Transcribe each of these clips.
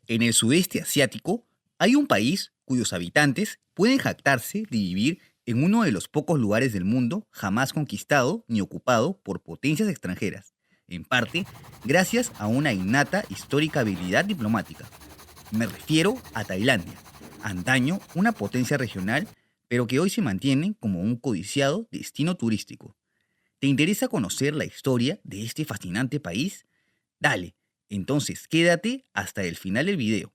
En el sudeste asiático hay un país cuyos habitantes pueden jactarse de vivir en uno de los pocos lugares del mundo jamás conquistado ni ocupado por potencias extranjeras, en parte gracias a una innata histórica habilidad diplomática. Me refiero a Tailandia, antaño una potencia regional, pero que hoy se mantiene como un codiciado destino turístico. ¿Te interesa conocer la historia de este fascinante país? Dale, entonces quédate hasta el final del video.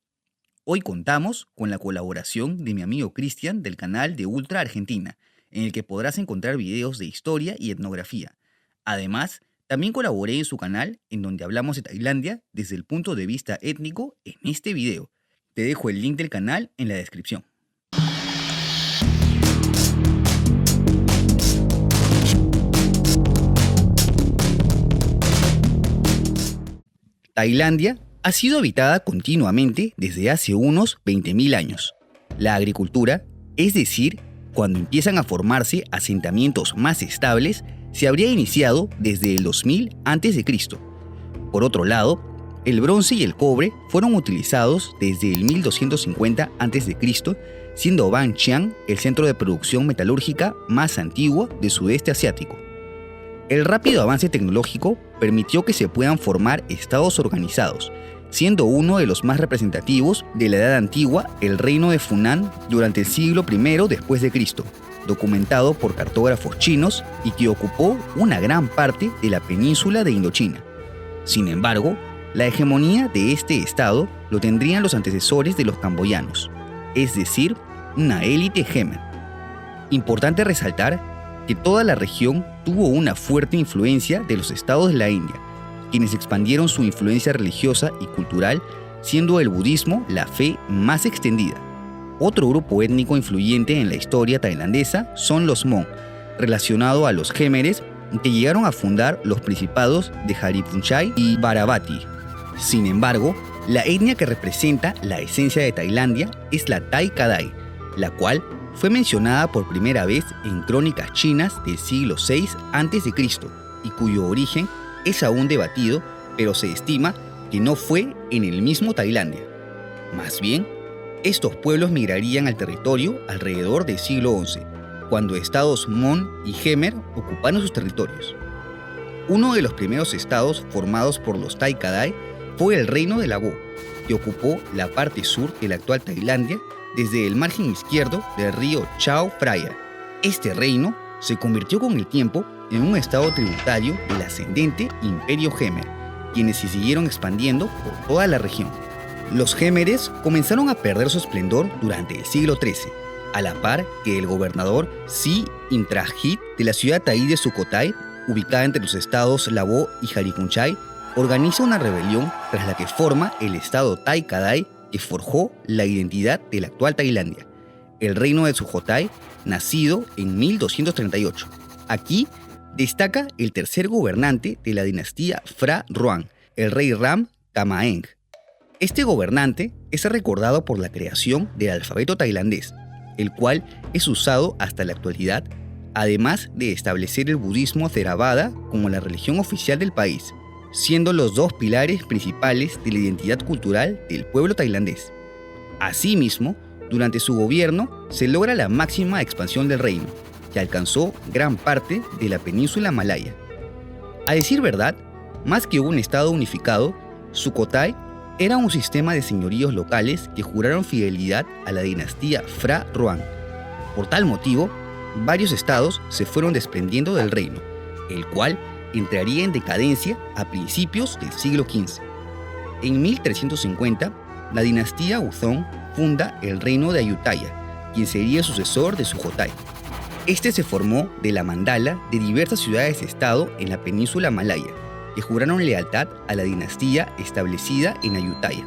Hoy contamos con la colaboración de mi amigo Cristian del canal de Ultra Argentina, en el que podrás encontrar videos de historia y etnografía. Además, también colaboré en su canal, en donde hablamos de Tailandia desde el punto de vista étnico en este video. Te dejo el link del canal en la descripción. Tailandia ha sido habitada continuamente desde hace unos 20.000 años. La agricultura, es decir, cuando empiezan a formarse asentamientos más estables, se habría iniciado desde el 2000 a.C. Por otro lado, el bronce y el cobre fueron utilizados desde el 1250 a.C., siendo Banqiang el centro de producción metalúrgica más antiguo del sudeste asiático. El rápido avance tecnológico permitió que se puedan formar estados organizados, siendo uno de los más representativos de la Edad Antigua el reino de Funan durante el siglo I después de Cristo, documentado por cartógrafos chinos y que ocupó una gran parte de la península de Indochina. Sin embargo, la hegemonía de este estado lo tendrían los antecesores de los camboyanos, es decir, una élite jemer. Importante resaltar que toda la región tuvo una fuerte influencia de los estados de la India, quienes expandieron su influencia religiosa y cultural, siendo el budismo la fe más extendida. Otro grupo étnico influyente en la historia tailandesa son los Hmong, relacionado a los jemeres que llegaron a fundar los principados de Hariphunchai y Varavati. Sin embargo, la etnia que representa la esencia de Tailandia es la Tai Kadai, la cual fue mencionada por primera vez en crónicas chinas del siglo VI a.C. y cuyo origen es aún debatido, pero se estima que no fue en el mismo Tailandia. Más bien, estos pueblos migrarían al territorio alrededor del siglo XI, cuando estados Mon y Jemer ocuparon sus territorios. Uno de los primeros estados formados por los Tai Kadai fue el reino de Labo, que ocupó la parte sur de la actual Tailandia desde el margen izquierdo del río Chao Phraya. Este reino se convirtió con el tiempo en un estado tributario del ascendente Imperio Jemer, quienes se siguieron expandiendo por toda la región. Los jemeres comenzaron a perder su esplendor durante el siglo XIII, a la par que el gobernador Si Intrajit de la ciudad Taí de Sukhothai, ubicada entre los estados Labo y Hariphunchai, organiza una rebelión tras la que forma el estado Tai Kadai, que forjó la identidad de la actual Tailandia, el reino de Sukhothai, nacido en 1238. Aquí destaca el tercer gobernante de la dinastía Phra Roang, el rey Ram Kamaeng. Este gobernante es recordado por la creación del alfabeto tailandés, el cual es usado hasta la actualidad, además de establecer el budismo Theravada como la religión oficial del país, siendo los dos pilares principales de la identidad cultural del pueblo tailandés. Asimismo, durante su gobierno se logra la máxima expansión del reino, que alcanzó gran parte de la península malaya. A decir verdad, más que un estado unificado, Sukhothai era un sistema de señoríos locales que juraron fidelidad a la dinastía Phra Roang. Por tal motivo, varios estados se fueron desprendiendo del reino, el cual entraría en decadencia a principios del siglo XV. En 1350, la dinastía Uzong funda el reino de Ayutthaya, quien sería el sucesor de Sukhothai. Este se formó de la mandala de diversas ciudades-estado en la península malaya, que juraron lealtad a la dinastía establecida en Ayutthaya.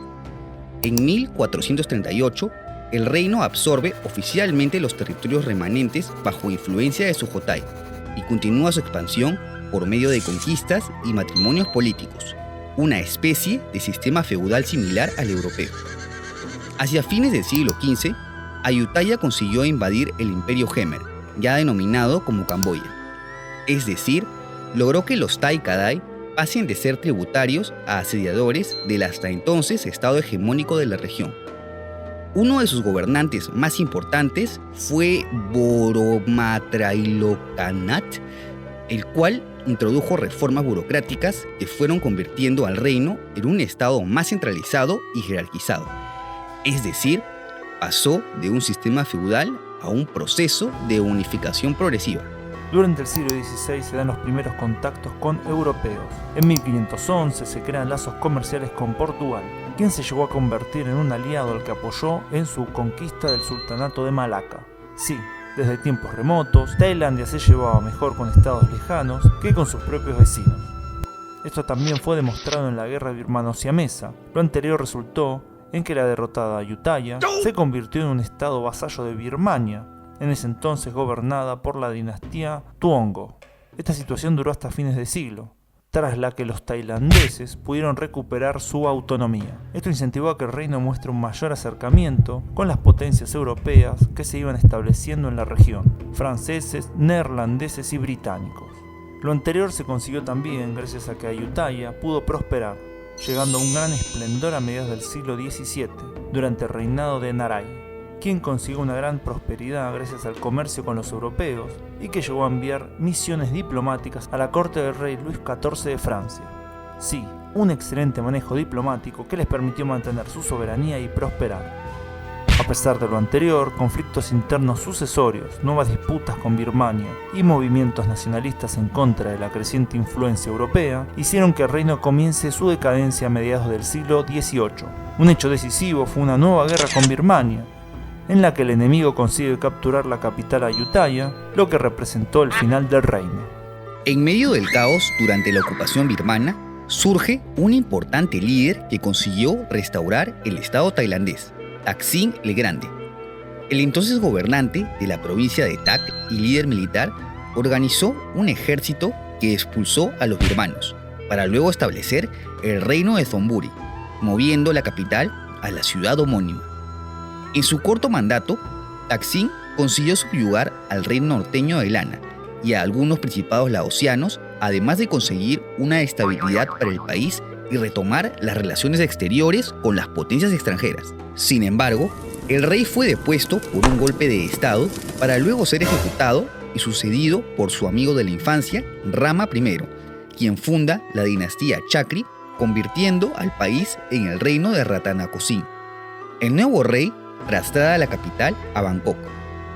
En 1438, el reino absorbe oficialmente los territorios remanentes bajo influencia de Sukhothai y continúa su expansión por medio de conquistas y matrimonios políticos, una especie de sistema feudal similar al europeo. Hacia fines del siglo XV, Ayutthaya consiguió invadir el Imperio Jemer, ya denominado como Camboya. Es decir, logró que los Tai Kadai pasen de ser tributarios a asediadores del hasta entonces estado hegemónico de la región. Uno de sus gobernantes más importantes fue Boromatrailokkanat, el cual introdujo reformas burocráticas que fueron convirtiendo al reino en un estado más centralizado y jerarquizado. Es decir, pasó de un sistema feudal a un proceso de unificación progresiva. Durante el siglo XVI se dan los primeros contactos con europeos. En 1511 se crean lazos comerciales con Portugal, quien se llegó a convertir en un aliado al que apoyó en su conquista del sultanato de Malaca. Sí, desde tiempos remotos, Tailandia se llevaba mejor con estados lejanos que con sus propios vecinos. Esto también fue demostrado en la guerra birmano-siamesa. Lo anterior resultó en que la derrotada Ayutthaya se convirtió en un estado vasallo de Birmania, en ese entonces gobernada por la dinastía Tuongo. Esta situación duró hasta fines de siglo, tras la que los tailandeses pudieron recuperar su autonomía. Esto incentivó a que el reino muestre un mayor acercamiento con las potencias europeas que se iban estableciendo en la región, franceses, neerlandeses y británicos. Lo anterior se consiguió también gracias a que Ayutthaya pudo prosperar, llegando a un gran esplendor a mediados del siglo XVII, durante el reinado de Narai, quien consiguió una gran prosperidad gracias al comercio con los europeos y que llegó a enviar misiones diplomáticas a la corte del rey Luis XIV de Francia. Sí, un excelente manejo diplomático que les permitió mantener su soberanía y prosperar. A pesar de lo anterior, conflictos internos sucesorios, nuevas disputas con Birmania y movimientos nacionalistas en contra de la creciente influencia europea hicieron que el reino comience su decadencia a mediados del siglo XVIII. Un hecho decisivo fue una nueva guerra con Birmania, en la que el enemigo consigue capturar la capital Ayutthaya, lo que representó el final del reino. En medio del caos durante la ocupación birmana, surge un importante líder que consiguió restaurar el estado tailandés, Thaksin el Grande. El entonces gobernante de la provincia de Tak y líder militar organizó un ejército que expulsó a los birmanos, para luego establecer el reino de Thonburi, moviendo la capital a la ciudad homónima. En su corto mandato, Thaksin consiguió subyugar al reino norteño de Lana y a algunos principados laosianos, además de conseguir una estabilidad para el país y retomar las relaciones exteriores con las potencias extranjeras. Sin embargo, el rey fue depuesto por un golpe de estado para luego ser ejecutado y sucedido por su amigo de la infancia, Rama I, quien funda la dinastía Chakri, convirtiendo al país en el reino de Ratanakosin. El nuevo rey traslada la capital a Bangkok.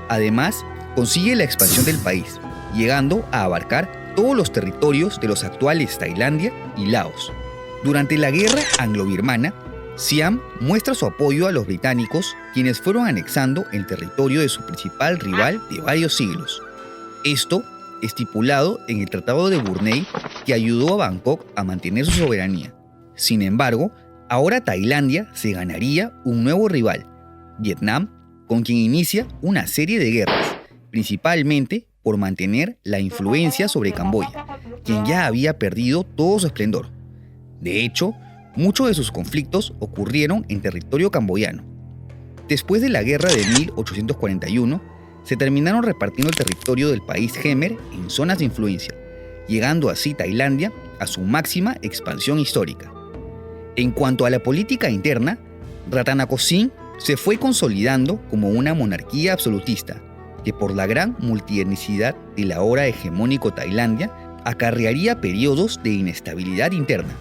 Además, consigue la expansión del país, llegando a abarcar todos los territorios de los actuales Tailandia y Laos. Durante la guerra anglo-birmana, Siam muestra su apoyo a los británicos, quienes fueron anexando el territorio de su principal rival de varios siglos. Esto estipulado en el Tratado de Brunei, que ayudó a Bangkok a mantener su soberanía. Sin embargo, ahora Tailandia se ganaría un nuevo rival, Vietnam, con quien inicia una serie de guerras, principalmente por mantener la influencia sobre Camboya, quien ya había perdido todo su esplendor. De hecho, muchos de sus conflictos ocurrieron en territorio camboyano. Después de la guerra de 1841, se terminaron repartiendo el territorio del país Khmer en zonas de influencia, llegando así Tailandia a su máxima expansión histórica. En cuanto a la política interna, Ratanakosin se fue consolidando como una monarquía absolutista, que por la gran multietnicidad de la ahora hegemónico Tailandia acarrearía periodos de inestabilidad interna.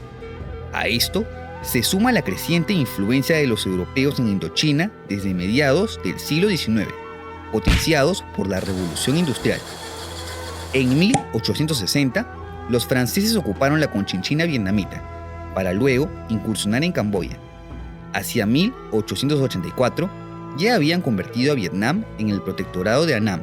A esto se suma la creciente influencia de los europeos en Indochina desde mediados del siglo XIX, potenciados por la Revolución Industrial. En 1860, los franceses ocuparon la Conchinchina vietnamita, para luego incursionar en Camboya. Hacia 1884, ya habían convertido a Vietnam en el protectorado de Annam.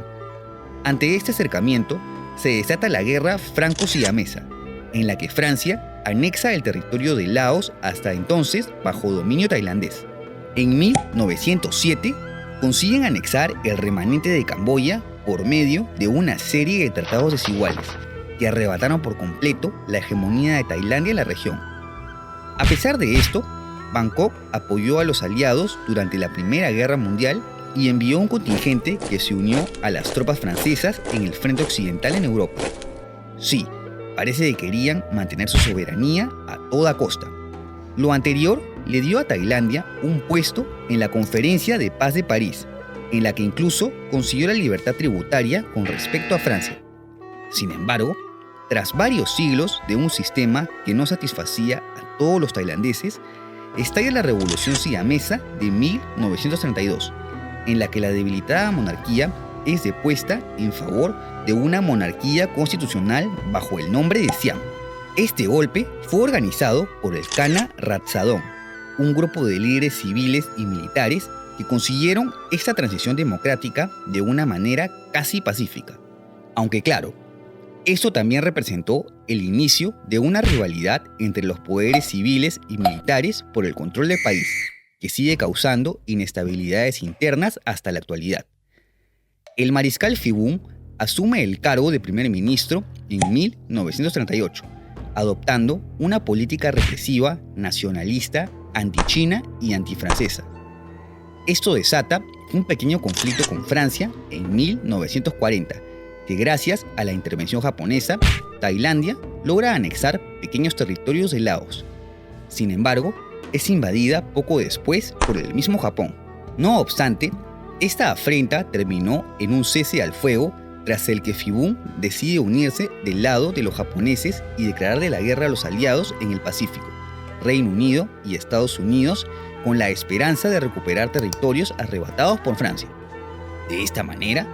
Ante este acercamiento, se desata la guerra franco-siamesa, en la que Francia anexa el territorio de Laos hasta entonces bajo dominio tailandés. En 1907, consiguen anexar el remanente de Camboya por medio de una serie de tratados desiguales que arrebataron por completo la hegemonía de Tailandia en la región. A pesar de esto, Bangkok apoyó a los aliados durante la Primera Guerra Mundial y envió un contingente que se unió a las tropas francesas en el frente occidental en Europa. Sí, parece que querían mantener su soberanía a toda costa. Lo anterior le dio a Tailandia un puesto en la Conferencia de Paz de París, en la que incluso consiguió la libertad tributaria con respecto a Francia. Sin embargo, tras varios siglos de un sistema que no satisfacía a todos los tailandeses, estalla la Revolución Siamesa de 1932, en la que la debilitada monarquía es depuesta en favor de una monarquía constitucional bajo el nombre de Siam. Este golpe fue organizado por el Khana Ratsadon, un grupo de líderes civiles y militares que consiguieron esta transición democrática de una manera casi pacífica. Aunque claro, esto también representó el inicio de una rivalidad entre los poderes civiles y militares por el control del país, que sigue causando inestabilidades internas hasta la actualidad. El mariscal Phibun asume el cargo de primer ministro en 1938, adoptando una política represiva, nacionalista, antichina y antifrancesa. Esto desata un pequeño conflicto con Francia en 1940, que gracias a la intervención japonesa, Tailandia logra anexar pequeños territorios de Laos. Sin embargo, es invadida poco después por el mismo Japón. No obstante, esta afrenta terminó en un cese al fuego tras el que Phibun decide unirse del lado de los japoneses y declararle la guerra a los aliados en el Pacífico, Reino Unido y Estados Unidos, con la esperanza de recuperar territorios arrebatados por Francia. De esta manera,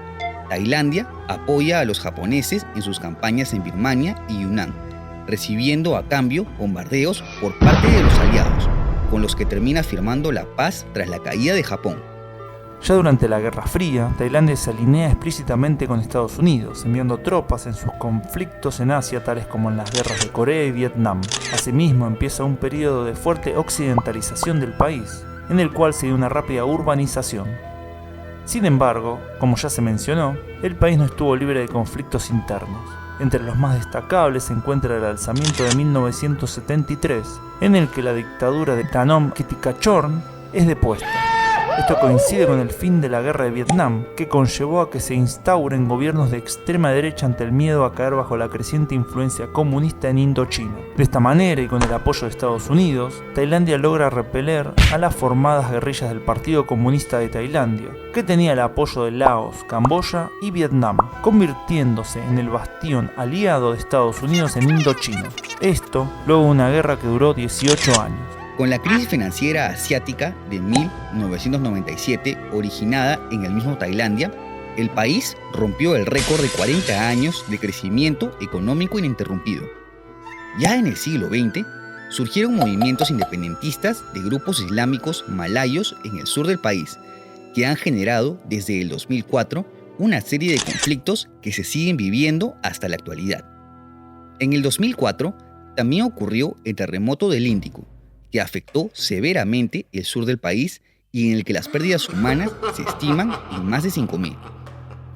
Tailandia apoya a los japoneses en sus campañas en Birmania y Yunnan, recibiendo a cambio bombardeos por parte de los aliados, con los que termina firmando la paz tras la caída de Japón. Ya durante la Guerra Fría, Tailandia se alinea explícitamente con Estados Unidos, enviando tropas en sus conflictos en Asia, tales como en las guerras de Corea y Vietnam. Asimismo, empieza un periodo de fuerte occidentalización del país, en el cual se dio una rápida urbanización. Sin embargo, como ya se mencionó, el país no estuvo libre de conflictos internos. Entre los más destacables se encuentra el alzamiento de 1973, en el que la dictadura de Tanom Kitikachorn es depuesta. Esto coincide con el fin de la guerra de Vietnam, que conllevó a que se instauren gobiernos de extrema derecha ante el miedo a caer bajo la creciente influencia comunista en Indochina. De esta manera, y con el apoyo de Estados Unidos, Tailandia logra repeler a las formadas guerrillas del Partido Comunista de Tailandia, que tenía el apoyo de Laos, Camboya y Vietnam, convirtiéndose en el bastión aliado de Estados Unidos en Indochina. Esto luego de una guerra que duró 18 años. Con la crisis financiera asiática de 1997, originada en el mismo Tailandia, el país rompió el récord de 40 años de crecimiento económico ininterrumpido. Ya en el siglo XX, surgieron movimientos independentistas de grupos islámicos malayos en el sur del país, que han generado desde el 2004 una serie de conflictos que se siguen viviendo hasta la actualidad. En el 2004 también ocurrió el terremoto del Índico, que afectó severamente el sur del país y en el que las pérdidas humanas se estiman en más de 5.000.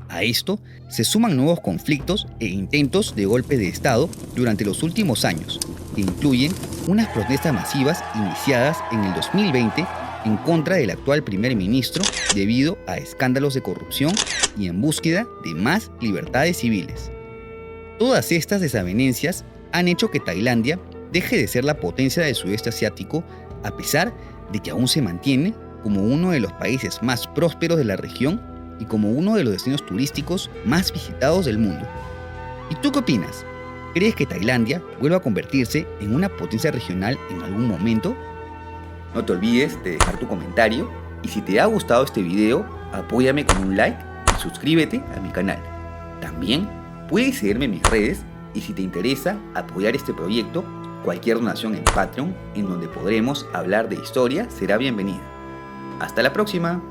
A esto se suman nuevos conflictos e intentos de golpe de Estado durante los últimos años, que incluyen unas protestas masivas iniciadas en el 2020 en contra del actual primer ministro debido a escándalos de corrupción y en búsqueda de más libertades civiles. Todas estas desavenencias han hecho que Tailandia deje de ser la potencia del sudeste asiático, a pesar de que aún se mantiene como uno de los países más prósperos de la región y como uno de los destinos turísticos más visitados del mundo. ¿Y tú qué opinas? ¿Crees que Tailandia vuelva a convertirse en una potencia regional en algún momento? No te olvides de dejar tu comentario y si te ha gustado este video, apóyame con un like y suscríbete a mi canal. También puedes seguirme en mis redes y si te interesa apoyar este proyecto, cualquier donación en Patreon, en donde podremos hablar de historia, será bienvenida. ¡Hasta la próxima!